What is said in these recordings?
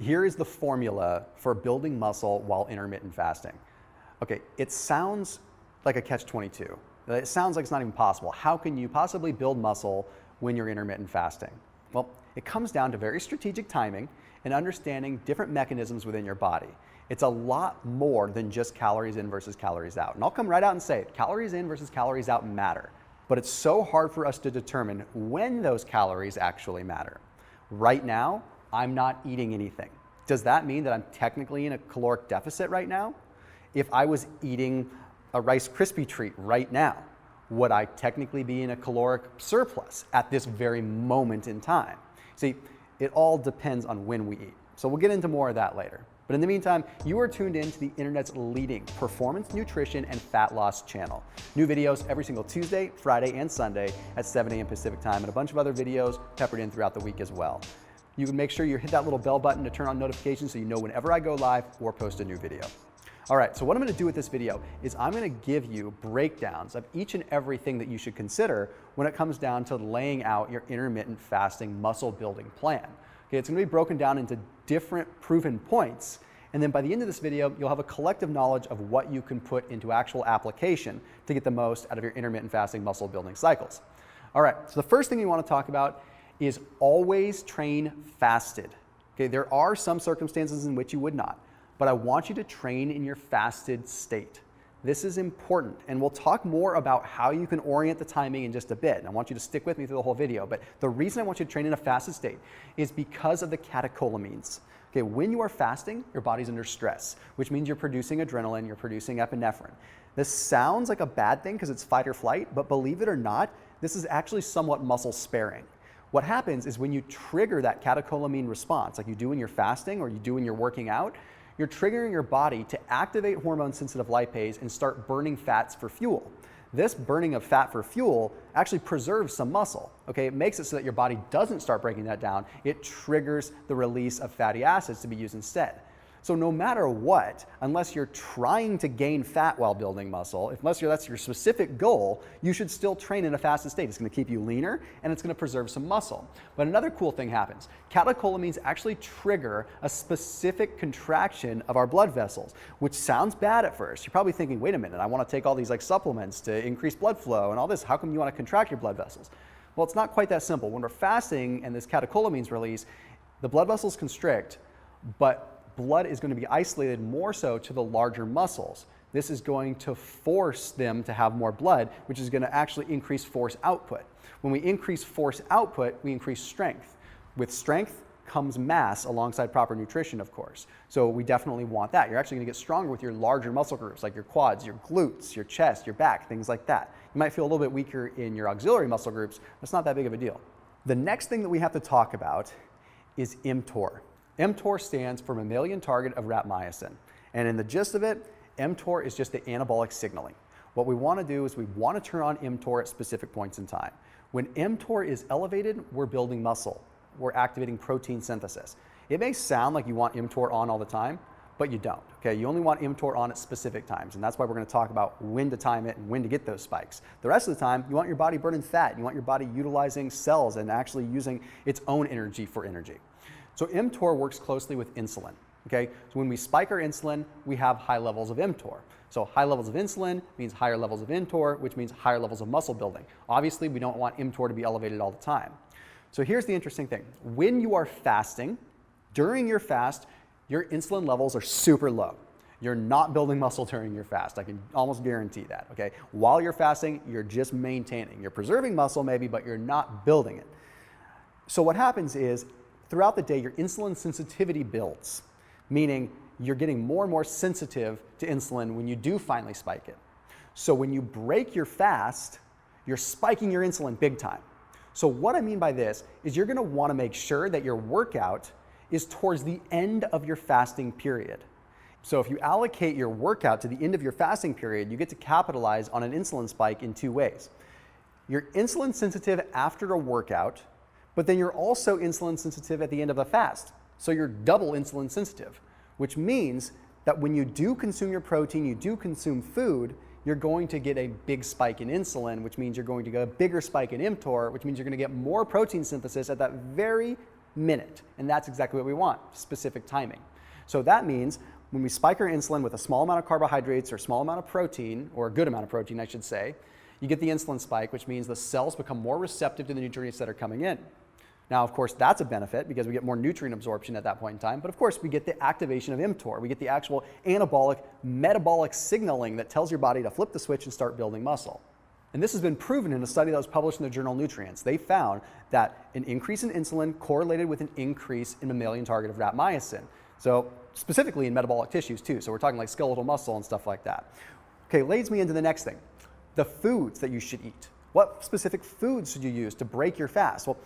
Here is the formula for building muscle while intermittent fasting. Okay, it sounds like a catch-22. It sounds like it's not even possible. How can you possibly build muscle when you're intermittent fasting? Well, it comes down to very strategic timing and understanding different mechanisms within your body. It's a lot more than just calories in versus calories out. And I'll come right out and say it, calories in versus calories out matter. But it's so hard for us to determine when those calories actually matter. Right now, I'm not eating anything. Does that mean that I'm technically in a caloric deficit right now? If I was eating a Rice Krispie treat right now, would I technically be in a caloric surplus at this very moment in time? See, it all depends on when we eat. So we'll get into more of that later. But in the meantime, you are tuned in to the internet's leading performance, nutrition, and fat loss channel. New videos every single Tuesday, Friday, and Sunday at 7 a.m. Pacific time, and a bunch of other videos peppered in throughout the week as well. You can make sure you hit that little bell button to turn on notifications so you know whenever I go live or post a new video. All right, so what I'm gonna do with this video is I'm gonna give you breakdowns of each and everything that you should consider when it comes down to laying out your intermittent fasting muscle building plan. Okay, it's gonna be broken down into different proven points, and then by the end of this video, you'll have a collective knowledge of what you can put into actual application to get the most out of your intermittent fasting muscle building cycles. All right, so the first thing you wanna talk about is always train fasted. Okay, there are some circumstances in which you would not, but I want you to train in your fasted state. This is important, and we'll talk more about how you can orient the timing in just a bit. And I want you to stick with me through the whole video, but the reason I want you to train in a fasted state is because of the catecholamines. Okay, when you are fasting, your body's under stress, which means you're producing adrenaline, you're producing epinephrine. This sounds like a bad thing because it's fight or flight, but believe it or not, this is actually somewhat muscle sparing. What happens is when you trigger that catecholamine response, like you do when you're fasting or you do when you're working out, you're triggering your body to activate hormone-sensitive lipase and start burning fats for fuel. This burning of fat for fuel actually preserves some muscle. Okay, it makes it so that your body doesn't start breaking that down. It triggers the release of fatty acids to be used instead. So no matter what, unless you're trying to gain fat while building muscle, that's your specific goal, you should still train in a fasted state. It's going to keep you leaner and it's going to preserve some muscle. But another cool thing happens. Catecholamines actually trigger a specific contraction of our blood vessels, which sounds bad at first. You're probably thinking, wait a minute, I want to take all these like supplements to increase blood flow and all this. How come you want to contract your blood vessels? Well, it's not quite that simple. When we're fasting and this catecholamines release, the blood vessels constrict, but blood is going to be isolated more so to the larger muscles. This is going to force them to have more blood, which is going to actually increase force output. When we increase force output, we increase strength. With strength comes mass alongside proper nutrition, of course. So we definitely want that. You're actually going to get stronger with your larger muscle groups, like your quads, your glutes, your chest, your back, things like that. You might feel a little bit weaker in your auxiliary muscle groups. That's not that big of a deal. The next thing that we have to talk about is mTOR. mTOR stands for mammalian target of rapamycin. And in the gist of it, mTOR is just the anabolic signaling. What we want to do is we want to turn on mTOR at specific points in time. When mTOR is elevated, we're building muscle. We're activating protein synthesis. It may sound like you want mTOR on all the time, but you don't. Okay, you only want mTOR on at specific times, and that's why we're going to talk about when to time it and when to get those spikes. The rest of the time, you want your body burning fat. You want your body utilizing cells and actually using its own energy for energy. So mTOR works closely with insulin. Okay, so when we spike our insulin, we have high levels of mTOR. So high levels of insulin means higher levels of mTOR, which means higher levels of muscle building. Obviously, we don't want mTOR to be elevated all the time. So here's the interesting thing. When you are fasting, during your fast, your insulin levels are super low. You're not building muscle during your fast. I can almost guarantee that, okay? While you're fasting, you're just maintaining. You're preserving muscle maybe, but you're not building it. So what happens is, throughout the day, your insulin sensitivity builds, meaning you're getting more and more sensitive to insulin when you do finally spike it. So when you break your fast, you're spiking your insulin big time. So what I mean by this is you're going to want to make sure that your workout is towards the end of your fasting period. So if you allocate your workout to the end of your fasting period, you get to capitalize on an insulin spike in two ways. You're insulin sensitive after a workout, but then you're also insulin sensitive at the end of a fast. So you're double insulin sensitive, which means that when you do consume your protein, you do consume food, you're going to get a big spike in insulin, which means you're going to get a bigger spike in mTOR, which means you're going to get more protein synthesis at that very minute. And that's exactly what we want, specific timing. So that means when we spike our insulin with a small amount of carbohydrates or a small amount of protein, or a good amount of protein, I should say, you get the insulin spike, which means the cells become more receptive to the nutrients that are coming in. Now, of course, that's a benefit because we get more nutrient absorption at that point in time, but of course, we get the activation of mTOR. We get the actual anabolic, metabolic signaling that tells your body to flip the switch and start building muscle. And this has been proven in a study that was published in the journal Nutrients. They found that an increase in insulin correlated with an increase in mammalian target of rapamycin. So specifically in metabolic tissues too. So we're talking like skeletal muscle and stuff like that. Okay, leads me into the next thing. The foods that you should eat. What specific foods should you use to break your fast? Well,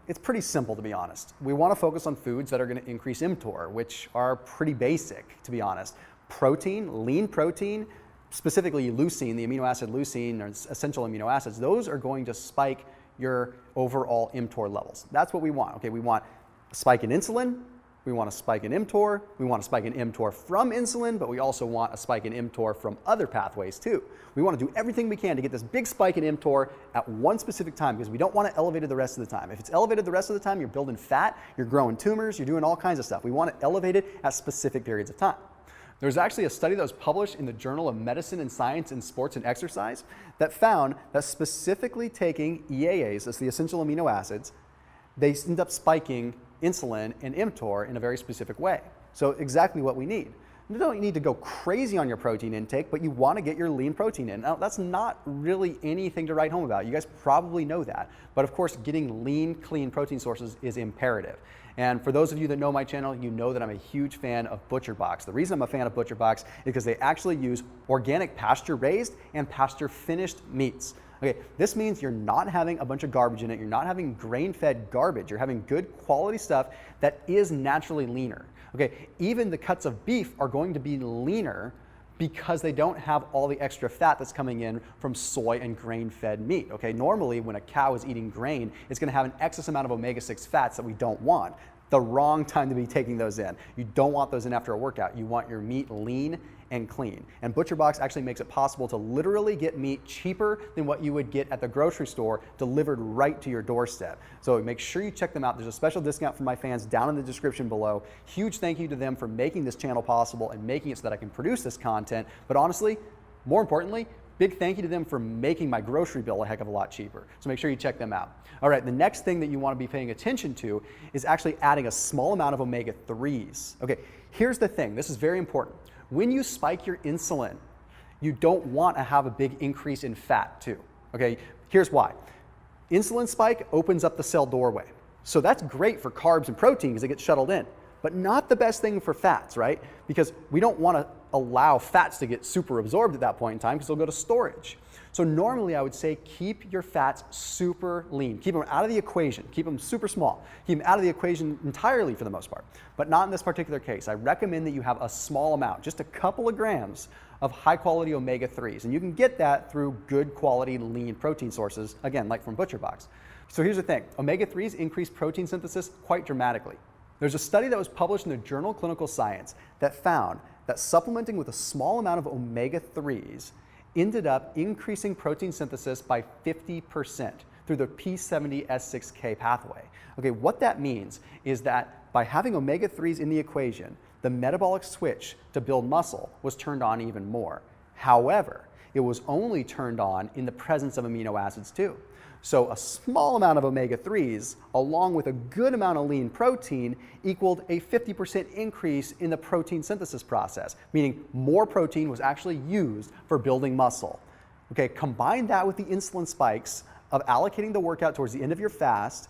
it's pretty simple, to be honest. We want to focus on foods that are going to increase mTOR, which are pretty basic, to be honest. Protein, lean protein, specifically leucine, the amino acid leucine, or essential amino acids, those are going to spike your overall mTOR levels. That's what we want. Okay, we want a spike in insulin, we want a spike in mTOR, we want a spike in mTOR from insulin, but we also want a spike in mTOR from other pathways too. We want to do everything we can to get this big spike in mTOR at one specific time because we don't want it elevated the rest of the time. If it's elevated the rest of the time, you're building fat, you're growing tumors, you're doing all kinds of stuff. We want it elevated at specific periods of time. There's actually a study that was published in the Journal of Medicine and Science in Sports and Exercise that found that specifically taking EAAs, that's the essential amino acids, they end up spiking insulin and mTOR in a very specific way. So exactly what we need. You don't need to go crazy on your protein intake, but you want to get your lean protein in. Now, that's not really anything to write home about. You guys probably know that. But of course, getting lean, clean protein sources is imperative. And for those of you that know my channel, you know that I'm a huge fan of ButcherBox. The reason I'm a fan of ButcherBox is because they actually use organic pasture-raised and pasture-finished meats. Okay, this means you're not having a bunch of garbage in it. You're not having grain-fed garbage. You're having good quality stuff that is naturally leaner. Okay, even the cuts of beef are going to be leaner because they don't have all the extra fat that's coming in from soy and grain-fed meat. Okay, normally when a cow is eating grain, it's going to have an excess amount of omega-6 fats that we don't want. The wrong time to be taking those in. You don't want those in after a workout. You want your meat lean and clean. And ButcherBox actually makes it possible to literally get meat cheaper than what you would get at the grocery store delivered right to your doorstep. So make sure you check them out. There's a special discount for my fans down in the description below. Huge thank you to them for making this channel possible and making it so that I can produce this content. But honestly, more importantly, big thank you to them for making my grocery bill a heck of a lot cheaper. So make sure you check them out. All right, the next thing that you want to be paying attention to is actually adding a small amount of omega-3s. Okay, here's the thing. This is very important. When you spike your insulin, you don't want to have a big increase in fat too. Okay, here's why. Insulin spike opens up the cell doorway. So that's great for carbs and protein because it gets shuttled in, but not the best thing for fats, right? Because we don't want to allow fats to get super absorbed at that point in time because they'll go to storage. So normally I would say keep your fats super lean. Keep them out of the equation. Keep them super small. Keep them out of the equation entirely for the most part, but not in this particular case. I recommend that you have a small amount, just a couple of grams of high quality omega-3s. And you can get that through good quality lean protein sources, again, like from ButcherBox. So here's the thing, omega-3s increase protein synthesis quite dramatically. There's a study that was published in the journal Clinical Science that found that supplementing with a small amount of omega-3s ended up increasing protein synthesis by 50% through the P70S6K pathway. Okay, what that means is that by having omega-3s in the equation, the metabolic switch to build muscle was turned on even more. However, it was only turned on in the presence of amino acids too. So a small amount of omega-3s along with a good amount of lean protein equaled a 50% increase in the protein synthesis process, meaning more protein was actually used for building muscle. Okay, combine that with the insulin spikes of allocating the workout towards the end of your fast,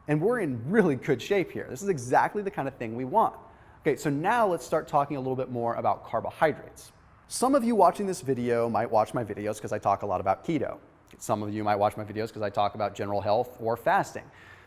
and we're in really good shape here. This is exactly the kind of thing we want. Okay, so now let's start talking a little bit more about carbohydrates. Some of you watching this video might watch my videos because I talk a lot about keto. Some of you might watch my videos because I talk about general health or fasting.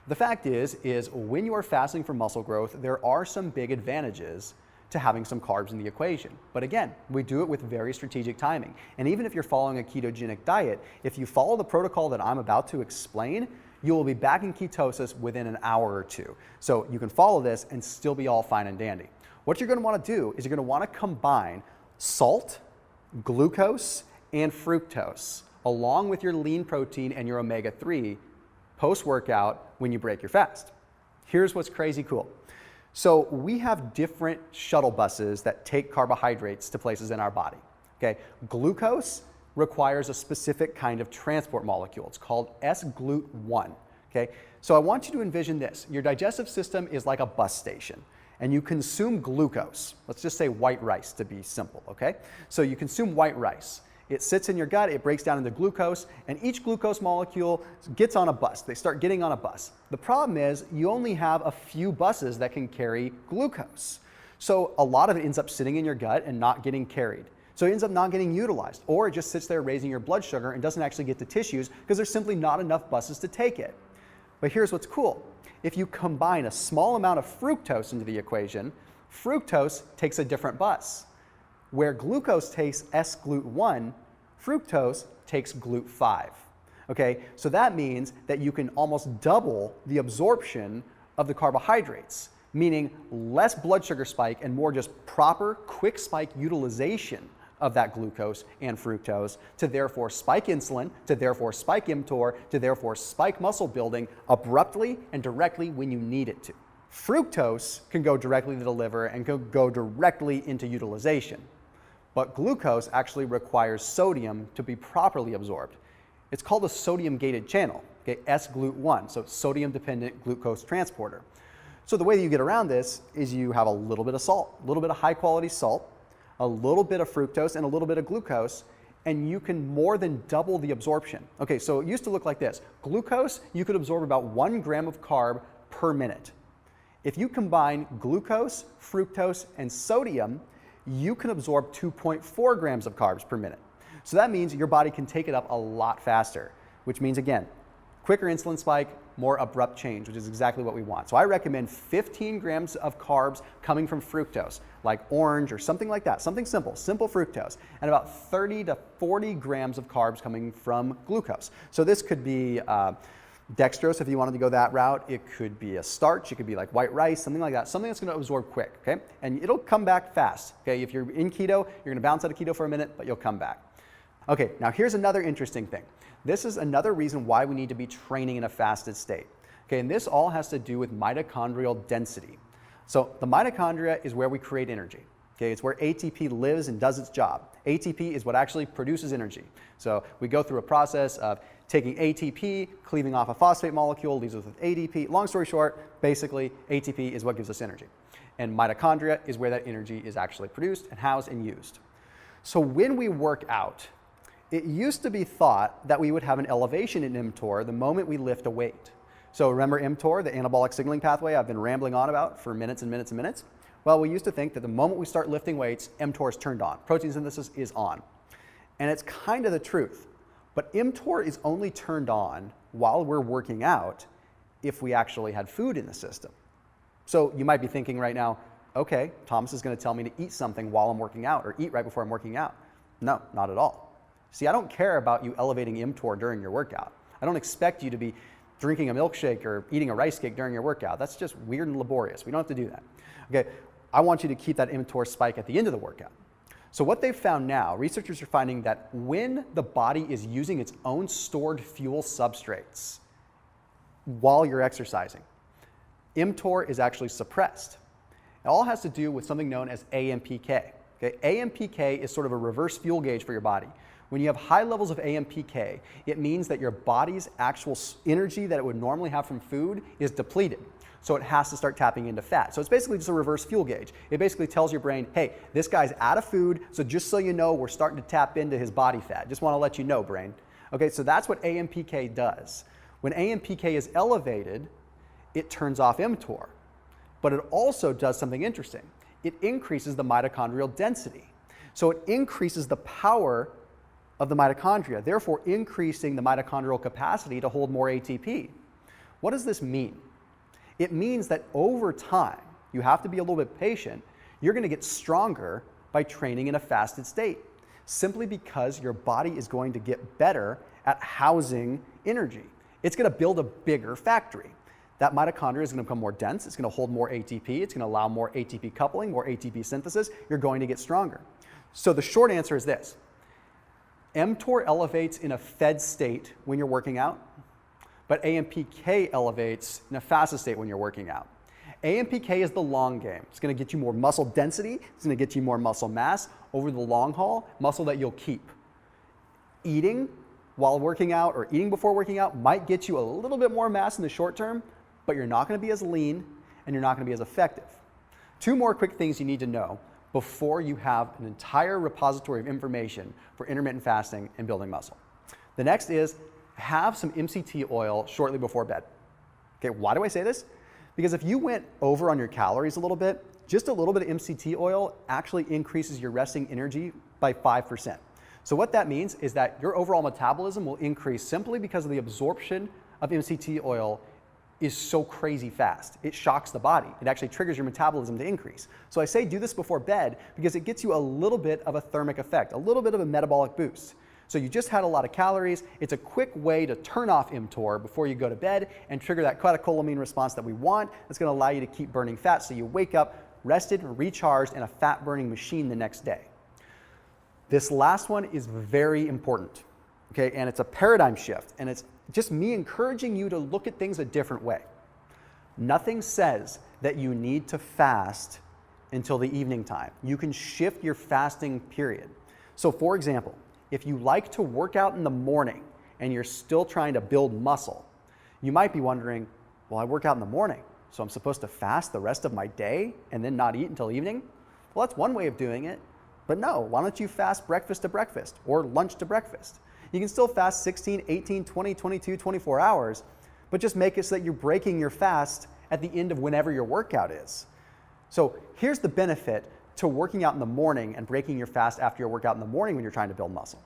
The fact is when you are fasting for muscle growth, there are some big advantages to having some carbs in the equation. But again, we do it with very strategic timing. And even if you're following a ketogenic diet, if you follow the protocol that I'm about to explain, you will be back in ketosis within an hour or two. So you can follow this and still be all fine and dandy. What you're going to want to do is you're going to want to combine salt, glucose, and fructose along with your lean protein and your omega-3 post-workout when you break your fast. Here's what's crazy cool. So we have different shuttle buses that take carbohydrates to places in our body. Okay? Glucose requires a specific kind of transport molecule. It's called S-GLUT1. Okay? So I want you to envision this. Your digestive system is like a bus station, and you consume glucose. Let's just say white rice to be simple, okay? So you consume white rice. It sits in your gut, it breaks down into glucose, and each glucose molecule gets on a bus. They start getting on a bus. The problem is you only have a few buses that can carry glucose. So a lot of it ends up sitting in your gut and not getting carried. So it ends up not getting utilized, or it just sits there raising your blood sugar and doesn't actually get to tissues because there's simply not enough buses to take it. But here's what's cool. If you combine a small amount of fructose into the equation, fructose takes a different bus. Where glucose takes S-GLUT1, fructose takes GLUT5. Okay, so that means that you can almost double the absorption of the carbohydrates, meaning less blood sugar spike and more just proper quick spike utilization of that glucose and fructose to therefore spike insulin, to therefore spike mTOR, to therefore spike muscle building abruptly and directly when you need it to. Fructose can go directly to the liver and can go directly into utilization. But glucose actually requires sodium to be properly absorbed. It's called a sodium-gated channel, okay, S-GLUT1, so sodium-dependent glucose transporter. So the way that you get around this is you have a little bit of salt, a little bit of high-quality salt, a little bit of fructose, and a little bit of glucose, and you can more than double the absorption. Okay, so it used to look like this. Glucose, you could absorb about 1 gram of carb per minute. If you combine glucose, fructose, and sodium, you can absorb 2.4 grams of carbs per minute. So that means your body can take it up a lot faster, which means, again, quicker insulin spike, more abrupt change, which is exactly what we want. So I recommend 15 grams of carbs coming from fructose, like orange or something like that, something simple, simple fructose, and about 30 to 40 grams of carbs coming from glucose. So this could be dextrose if you wanted to go that route. It could be a starch, it could be like white rice, something like that, something that's going to absorb quick, okay? And it'll come back fast, okay? If you're in keto, you're going to bounce out of keto for a minute, but you'll come back. Okay, now here's another interesting thing. This is another reason why we need to be training in a fasted state. Okay, and this all has to do with mitochondrial density. So the mitochondria is where we create energy. Okay, it's where ATP lives and does its job. ATP is what actually produces energy. So we go through a process of taking ATP, cleaving off a phosphate molecule, leaves us with ADP. Long story short, basically ATP is what gives us energy. And mitochondria is where that energy is actually produced and housed and used. So when we work out, it used to be thought that we would have an elevation in mTOR the moment we lift a weight. So remember mTOR, the anabolic signaling pathway I've been rambling on about for minutes and minutes and minutes? Well, we used to think that the moment we start lifting weights, mTOR is turned on. Protein synthesis is on. And it's kind of the truth. But mTOR is only turned on while we're working out if we actually had food in the system. So you might be thinking right now, okay, Thomas is going to tell me to eat something while I'm working out or eat right before I'm working out. No, not at all. See, I don't care about you elevating mTOR during your workout. I don't expect you to be drinking a milkshake or eating a rice cake during your workout. That's just weird and laborious. We don't have to do that. Okay, I want you to keep that mTOR spike at the end of the workout. So what they've found now, researchers are finding that when the body is using its own stored fuel substrates while you're exercising, mTOR is actually suppressed. It all has to do with something known as AMPK. Okay? AMPK is sort of a reverse fuel gauge for your body. When you have high levels of AMPK, it means that your body's actual energy that it would normally have from food is depleted. So it has to start tapping into fat. So it's basically just a reverse fuel gauge. It basically tells your brain, hey, this guy's out of food, so just so you know, we're starting to tap into his body fat. Just want to let you know, brain. Okay, so that's what AMPK does. When AMPK is elevated, it turns off mTOR. But it also does something interesting. It increases the mitochondrial density. So it increases the power of the mitochondria, therefore increasing the mitochondrial capacity to hold more ATP. What does this mean? It means that over time, you have to be a little bit patient, you're going to get stronger by training in a fasted state, simply because your body is going to get better at housing energy. It's going to build a bigger factory. That mitochondria is going to become more dense, it's going to hold more ATP, it's going to allow more ATP coupling, more ATP synthesis, you're going to get stronger. So the short answer is this. mTOR elevates in a fed state when you're working out, but AMPK elevates in a fasted state when you're working out. AMPK is the long game. It's going to get you more muscle density. It's going to get you more muscle mass over the long haul, muscle that you'll keep. Eating while working out or eating before working out might get you a little bit more mass in the short term, but you're not going to be as lean and you're not going to be as effective. Two more quick things you need to know before you have an entire repository of information for intermittent fasting and building muscle. The next is have some MCT oil shortly before bed. Okay, why do I say this? Because if you went over on your calories a little bit, just a little bit of MCT oil actually increases your resting energy by 5%. So what that means is that your overall metabolism will increase simply because of the absorption of MCT oil is so crazy fast. It shocks the body. It actually triggers your metabolism to increase. So I say do this before bed because it gets you a little bit of a thermic effect, a little bit of a metabolic boost. So you just had a lot of calories. It's a quick way to turn off mTOR before you go to bed and trigger that catecholamine response that we want. That's going to allow you to keep burning fat so you wake up rested, recharged, and a fat-burning machine the next day. This last one is very important, okay? And it's a paradigm shift, and it's just me encouraging you to look at things a different way. Nothing says that you need to fast until the evening time. You can shift your fasting period. So for example, if you like to work out in the morning and you're still trying to build muscle, you might be wondering, well, I work out in the morning, so I'm supposed to fast the rest of my day and then not eat until evening? Well, that's one way of doing it, but no, why don't you fast breakfast to breakfast or lunch to breakfast? You can still fast 16, 18, 20, 22, 24 hours, but just make it so that you're breaking your fast at the end of whenever your workout is. So here's the benefit to working out in the morning and breaking your fast after your workout in the morning when you're trying to build muscle.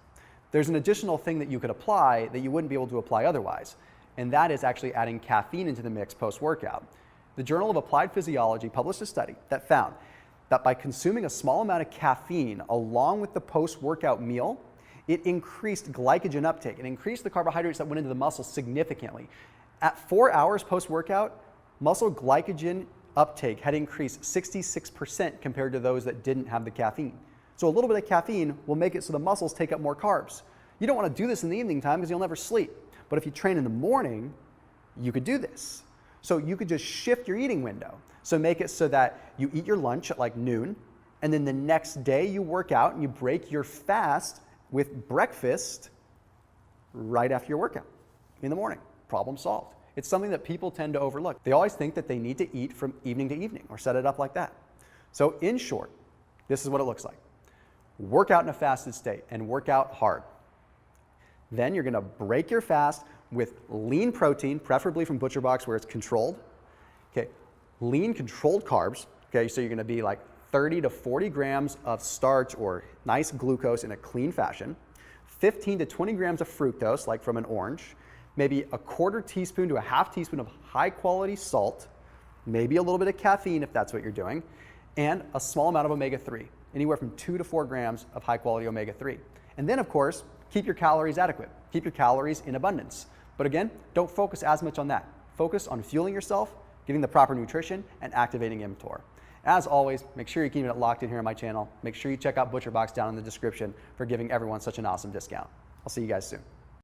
There's an additional thing that you could apply that you wouldn't be able to apply otherwise, and that is actually adding caffeine into the mix post-workout. The Journal of Applied Physiology published a study that found that by consuming a small amount of caffeine along with the post-workout meal, it increased glycogen uptake. It increased the carbohydrates that went into the muscle significantly. At 4 hours post-workout, muscle glycogen uptake had increased 66% compared to those that didn't have the caffeine. So a little bit of caffeine will make it so the muscles take up more carbs. You don't want to do this in the evening time because you'll never sleep. But if you train in the morning, you could do this. So you could just shift your eating window. So make it so that you eat your lunch at like noon, and then the next day you work out and you break your fast with breakfast right after your workout in the morning. Problem solved. It's something that people tend to overlook. They always think that they need to eat from evening to evening or set it up like that. So in short, this is what it looks like. Work out in a fasted state and work out hard. Then you're gonna break your fast with lean protein, preferably from ButcherBox where it's controlled. Okay, lean controlled carbs. Okay, so you're gonna be like 30 to 40 grams of starch or nice glucose in a clean fashion, 15 to 20 grams of fructose, like from an orange, maybe a quarter teaspoon to a half teaspoon of high quality salt, maybe a little bit of caffeine if that's what you're doing, and a small amount of omega-3, anywhere from 2 to 4 grams of high quality omega-3. And then of course, keep your calories adequate. Keep your calories in abundance. But again, don't focus as much on that. Focus on fueling yourself, getting the proper nutrition, and activating mTOR. As always, make sure you're keeping it locked in here on my channel. Make sure you check out ButcherBox down in the description for giving everyone such an awesome discount. I'll see you guys soon.